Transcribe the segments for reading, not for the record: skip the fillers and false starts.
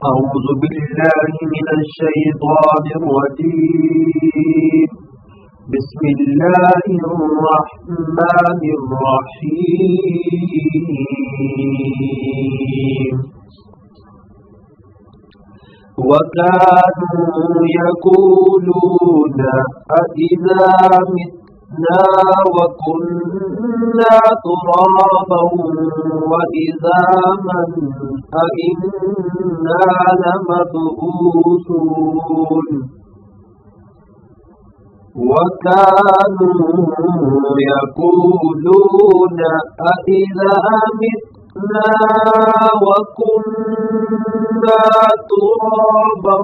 أعوذ بالله من الشيطان الرجيم. بسم الله الرحمن الرحيم. وكانوا يقولون أإذا متنا وكنا ترابا وعظاما أإنا لمبعوثون. وكانوا يقولون أإذا متنا وكنا ترابا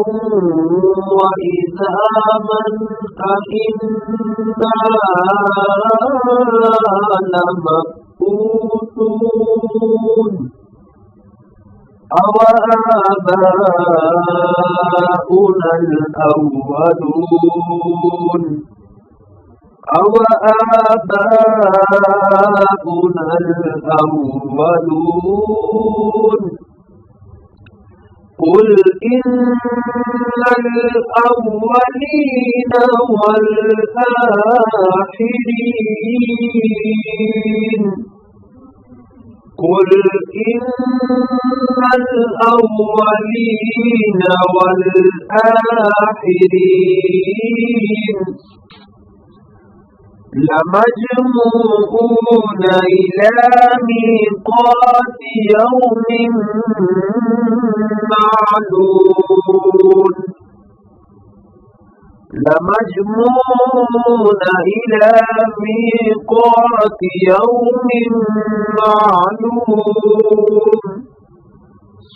وعظاما أإنا لمبعوثون. أوآباؤنا الأولون قل إن الأولين والآخرين قل إن الأولين والآخرين لمجموعون إلى ميقات يوم معلوم. لمجموعون إلى ميقات يوم معلوم.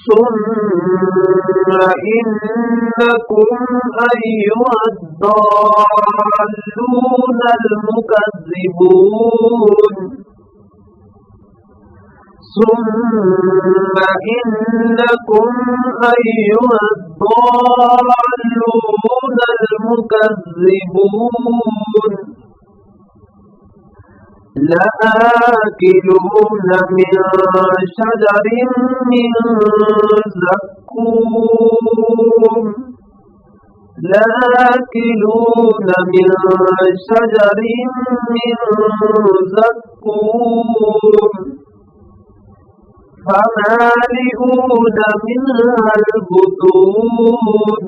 ثم إنكم أيها الضالون المكذبون. ثم إنكم أيها الضالون المكذبون لآكلون من شجر من زقوم. لآكلون من شجر من زقوم فمالئون منها البطون.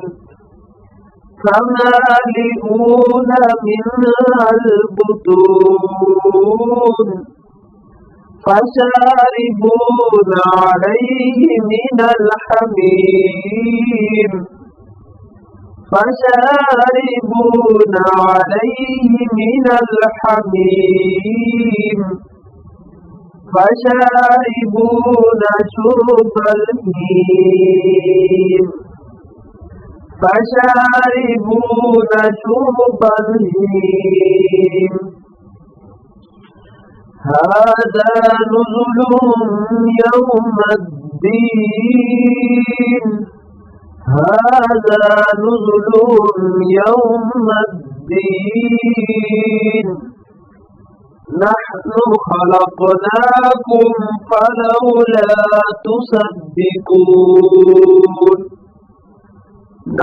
فمالئون منها البطون فشاربون عليه من الحميم. فشاربون عليه من الحميم فشاربون شرب الهيم. فشاربون شرب الهيم. هذا نزلهم يوم الدين. هذا نزلهم يوم الدين. نحن خلقناكم فلولا تصدقون.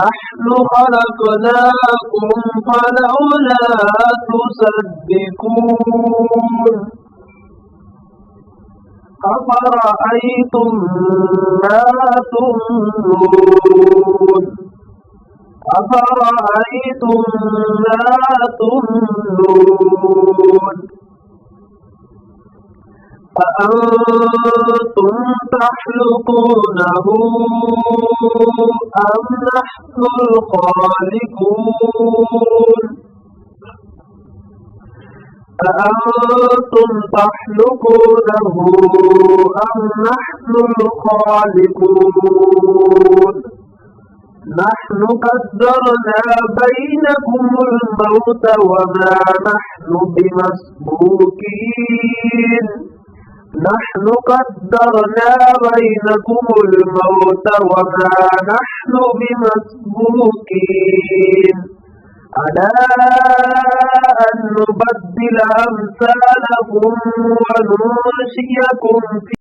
نحن خلقناكم فلولا تصدقون. أفرأيتم ما تمنون. أفرأيتم ما تمنون. أأنتم تخلقونه أم نحن الخالقون. أأنتم تخلقونه أم نحن الخالقون. نحن قدرنا بينكم الموت وما نحن بمسبوقين. نحن قدرنا بينكم الموت وما نحن بمسبوقين على أن نبدل أمثالكم وننشئكم